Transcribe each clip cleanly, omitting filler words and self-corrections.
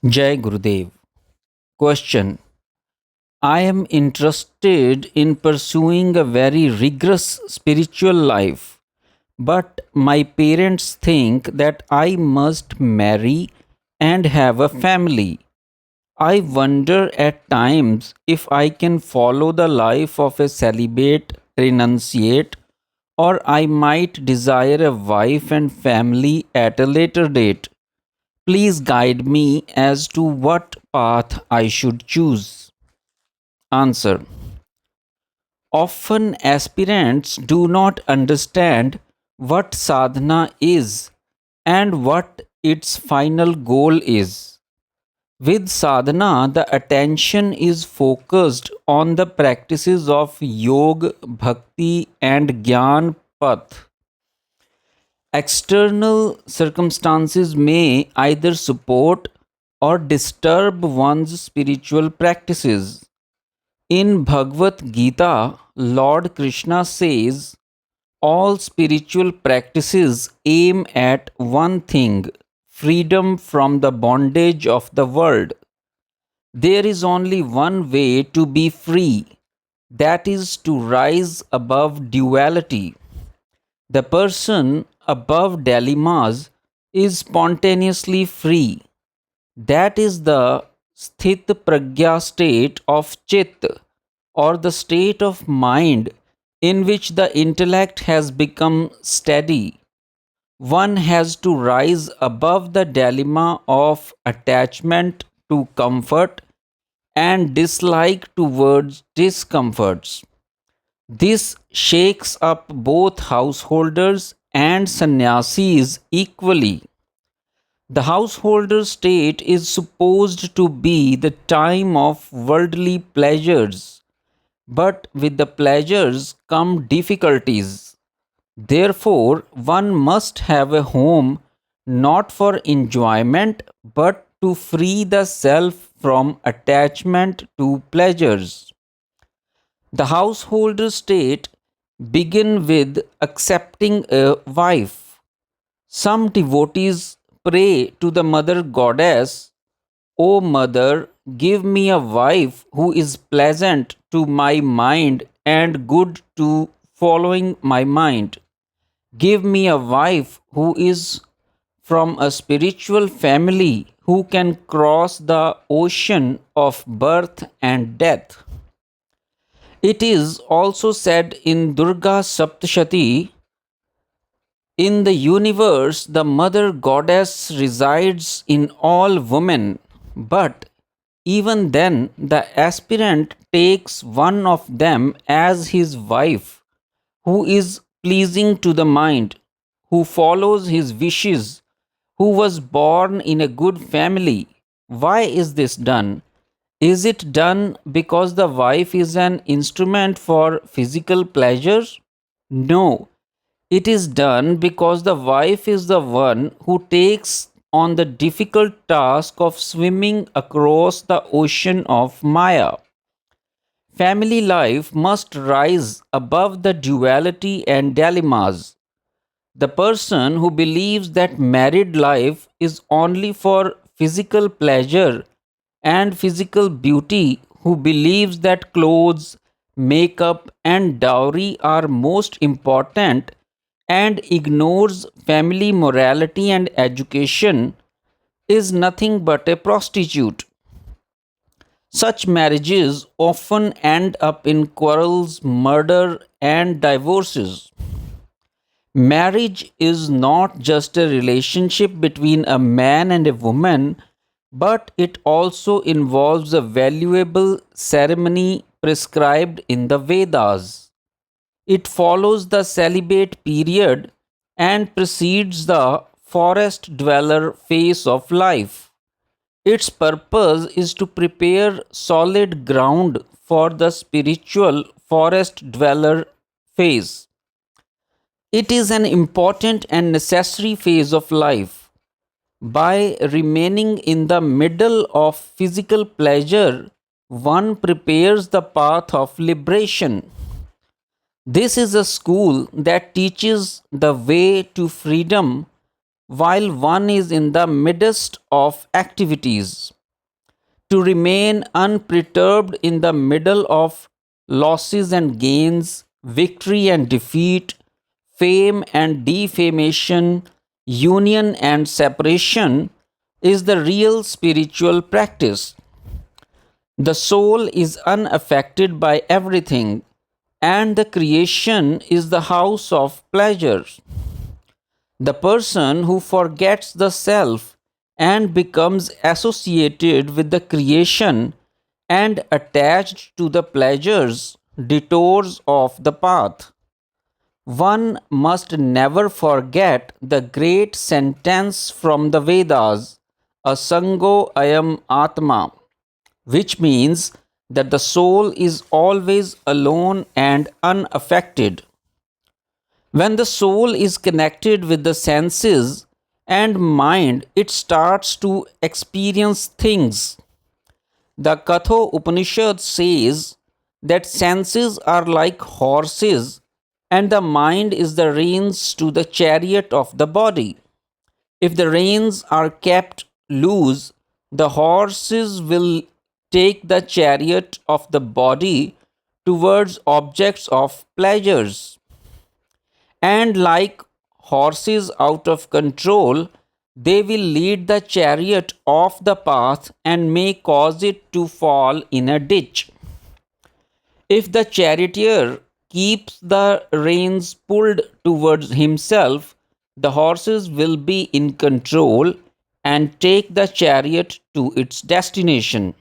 Jai Gurudev. Question. I am interested in pursuing a very rigorous spiritual life, but my parents think that I must marry and have a family. I wonder at times if I can follow the life of a celibate renunciate, or I might desire a wife and family at a later date. Please guide me as to what path I should choose. Answer. Often aspirants do not understand what sadhana is and what its final goal is. With sadhana, the attention is focused on the practices of yoga, bhakti, and jnana path. External circumstances may either support or disturb one's spiritual practices. In Bhagavad Gita, Lord Krishna says, all spiritual practices aim at one thing: freedom from the bondage of the world. There is only one way to be free, that is to rise above duality. The person above dilemmas is spontaneously free. That is the sthit pragya state of chit, or the state of mind in which the intellect has become steady. One has to rise above the dilemma of attachment to comfort and dislike towards discomforts. This shakes up both householders and sannyasis equally. The householder state is supposed to be the time of worldly pleasures, but with the pleasures come difficulties. Therefore, one must have a home not for enjoyment but to free the self from attachment to pleasures. The householder state begin with accepting a wife. Some devotees pray to the mother goddess, O mother, give me a wife who is pleasant to my mind and good to following my mind. Give me a wife who is from a spiritual family who can cross the ocean of birth and death. It is also said in Durga Saptashati, in the universe the mother goddess resides in all women, but even then the aspirant takes one of them as his wife, who is pleasing to the mind, who follows his wishes, who was born in a good family. Why is this done? Is it done because the wife is an instrument for physical pleasure? No, it is done because the wife is the one who takes on the difficult task of swimming across the ocean of Maya. Family life must rise above the duality and dilemmas. The person who believes that married life is only for physical pleasure and physical beauty, who believes that clothes, makeup, and dowry are most important, and ignores family morality and education, is nothing but a prostitute. Such marriages often end up in quarrels, murder, and divorces. Marriage is not just a relationship between a man and a woman, but it also involves a valuable ceremony prescribed in the Vedas. It follows the celibate period and precedes the forest dweller phase of life. Its purpose is to prepare solid ground for the spiritual forest dweller phase. It is an important and necessary phase of life. By remaining in the middle of physical pleasure, one prepares the path of liberation. This is a school that teaches the way to freedom while one is in the midst of activities. To remain unperturbed in the middle of losses and gains, victory and defeat, fame and defamation, union and separation is the real spiritual practice. The soul is unaffected by everything, and the creation is the house of pleasure. The person who forgets the self and becomes associated with the creation and attached to the pleasures, detours of the path. One must never forget the great sentence from the Vedas, Asango Ayam Atma, which means that the soul is always alone and unaffected. When the soul is connected with the senses and mind, it starts to experience things. The Katho Upanishad says that senses are like horses and the mind is the reins to the chariot of the body. If the reins are kept loose, the horses will take the chariot of the body towards objects of pleasures. And like horses out of control, they will lead the chariot off the path and may cause it to fall in a ditch. If the charioteer keeps the reins pulled towards himself, the horses will be in control and take the chariot to its destination.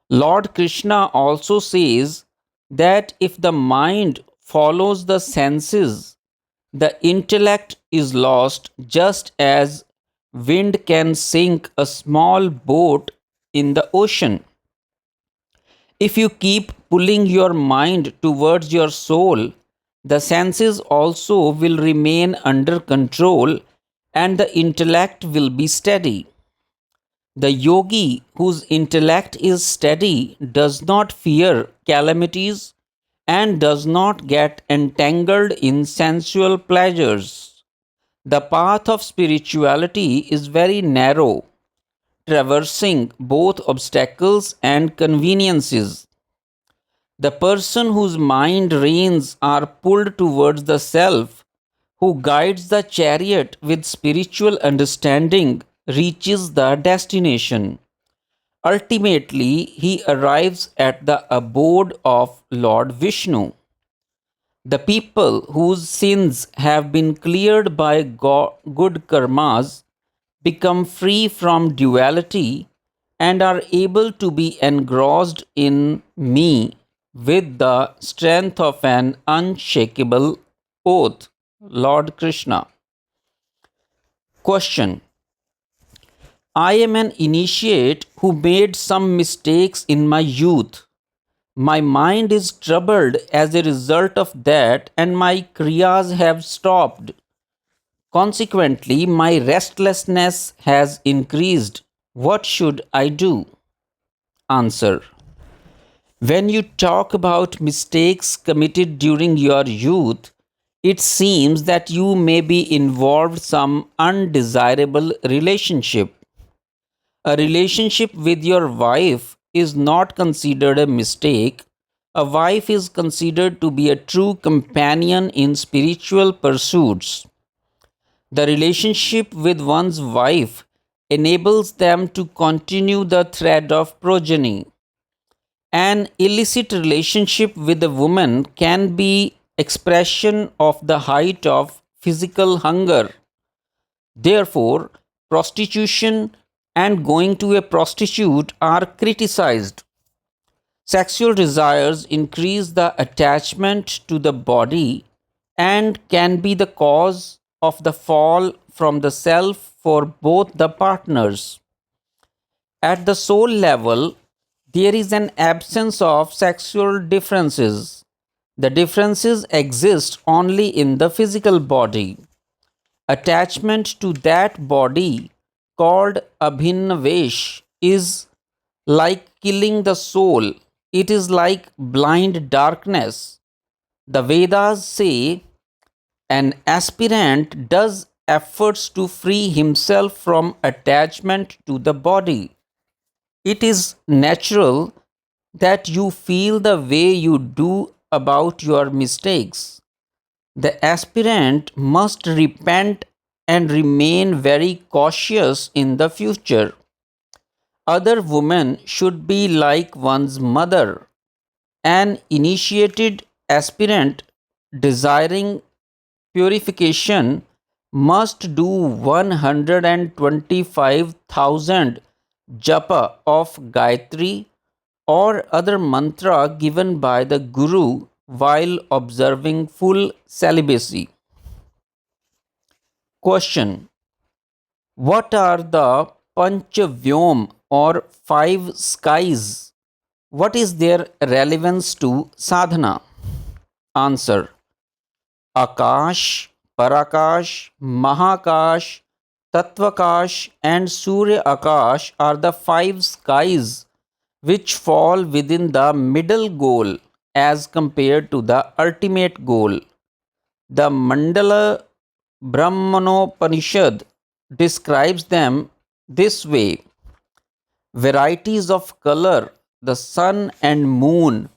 Lord Krishna also says that if the mind follows the senses, the intellect is lost, just as wind can sink a small boat in the ocean. If you keep pulling your mind towards your soul, the senses also will remain under control and the intellect will be steady. The yogi whose intellect is steady does not fear calamities and does not get entangled in sensual pleasures. The path of spirituality is very narrow, traversing both obstacles and conveniences. The person whose mind reins are pulled towards the self, who guides the chariot with spiritual understanding, reaches the destination. Ultimately, he arrives at the abode of Lord Vishnu. The people whose sins have been cleared by good karmas become free from duality and are able to be engrossed in me with the strength of an unshakable oath. Lord Krishna. Question: I am an initiate who made some mistakes in my youth. My mind is troubled as a result of that, and my kriyas have stopped. Consequently, my restlessness has increased. What should I do? Answer: when you talk about mistakes committed during your youth, it seems that you may be involved some undesirable relationship. A relationship with your wife is not considered a mistake. A wife is considered to be a true companion in spiritual pursuits. The relationship with one's wife enables them to continue the thread of progeny. An illicit relationship with a woman can be expression of the height of physical hunger. Therefore, prostitution and going to a prostitute are criticized. Sexual desires increase the attachment to the body and can be the cause of the fall from the self for both the partners. At the soul level, there is an absence of sexual differences. The differences exist only in the physical body. Attachment to that body, called abhinnavesh, is like killing the soul. It is like blind darkness. The Vedas say an aspirant does efforts to free himself from attachment to the body. It is natural that you feel the way you do about your mistakes. The aspirant must repent and remain very cautious in the future. Other women should be like one's mother. An initiated aspirant desiring purification must do 125,000 japa of Gayatri or other mantra given by the Guru while observing full celibacy. Question: what are the Panchavyom or five skies? What is their relevance to sadhana? Answer: Akash, Parakash, Mahakash, Tatvakash, and Surya Akash are the five skies which fall within the middle goal as compared to the ultimate goal. The Mandala Brahmanopanishad describes them this way: varieties of color, the sun and moon,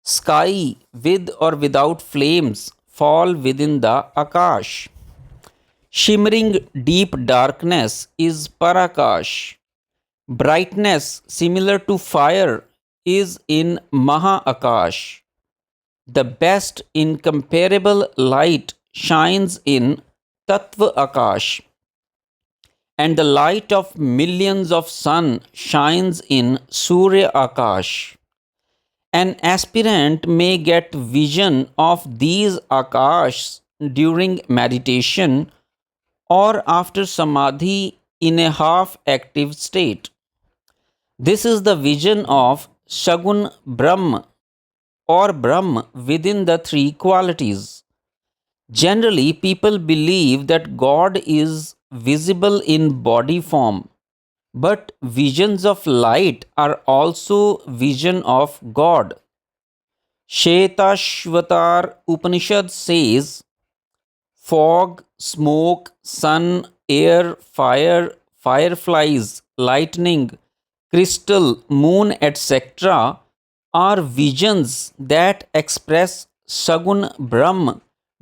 sky with or without flames fall within the Akash. Shimmering deep darkness is Parakash. Brightness similar to fire is in Maha Akash. The best incomparable light shines in Tattva Akash, and the light of millions of sun shines in Surya Akash. An aspirant may get vision of these Akashs during meditation or after samadhi in a half active state. This is the vision of Shagun Brahm or Brahm within the three qualities. Generally, people believe that God is visible in body form, but visions of light are also vision of God. Shetashvatar Upanishad says, fog, smoke, sun, air, fire, fireflies, lightning, crystal, moon, etc. are visions that express Sagun Brahm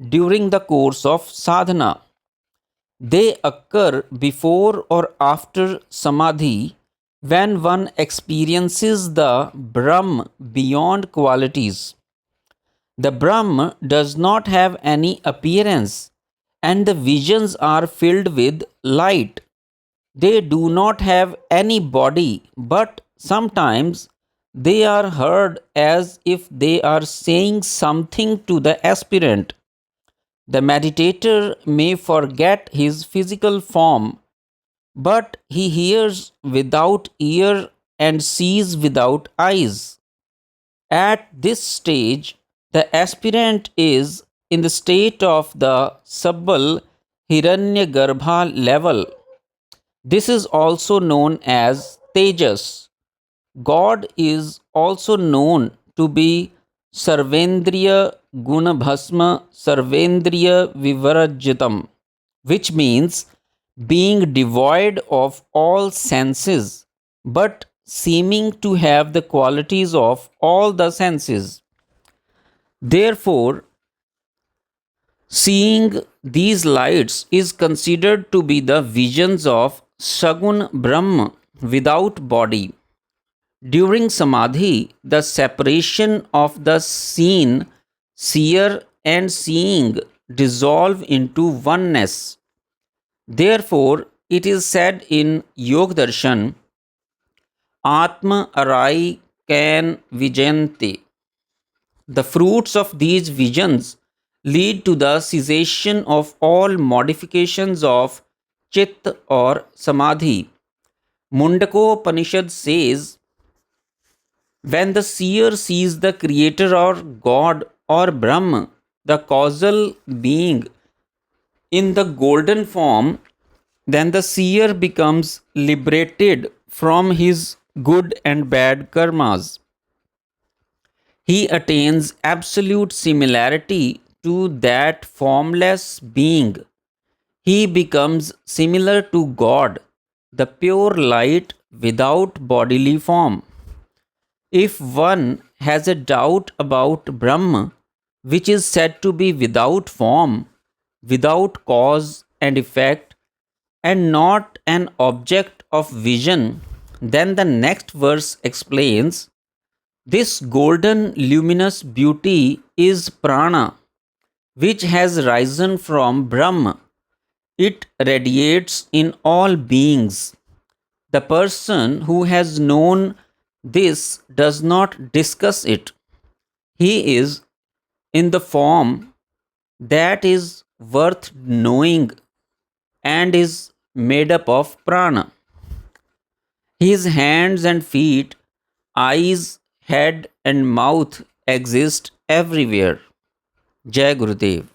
during the course of sadhana. They occur before or after samadhi when one experiences the Brahm beyond qualities. The Brahm does not have any appearance and the visions are filled with light. They do not have any body, but sometimes they are heard as if they are saying something to the aspirant. The meditator may forget his physical form, but he hears without ear and sees without eyes. At this stage, the aspirant is in the state of the Sabbal Hiranyagarbha level. This is also known as Tejas. God is also known to be Sarvendriya Gunabhasma Sarvendriya Vivarajyatam, which means being devoid of all senses but seeming to have the qualities of all the senses. Therefore, seeing these lights is considered to be the visions of Sagun Brahma without body. During Samadhi, the separation of the seen, seer, and seeing dissolve into oneness. Therefore, it is said in Yog Darshan, Atma Arai Kan Vijayante. The fruits of these visions lead to the cessation of all modifications of Chit or Samadhi. Mundako says, when the seer sees the creator or God or Brahma, the causal being, in the golden form, then the seer becomes liberated from his good and bad karmas. He attains absolute similarity to that formless being. He becomes similar to God, the pure light without bodily form. If one has a doubt about Brahma, which is said to be without form, without cause and effect, and not an object of vision, then the next verse explains this golden luminous beauty is prana, which has risen from Brahma. It radiates in all beings. The person who has known this does not discuss it. He is in the form that is worth knowing and is made up of prana. His hands and feet, eyes, head, and mouth exist everywhere. Jai Gurudev.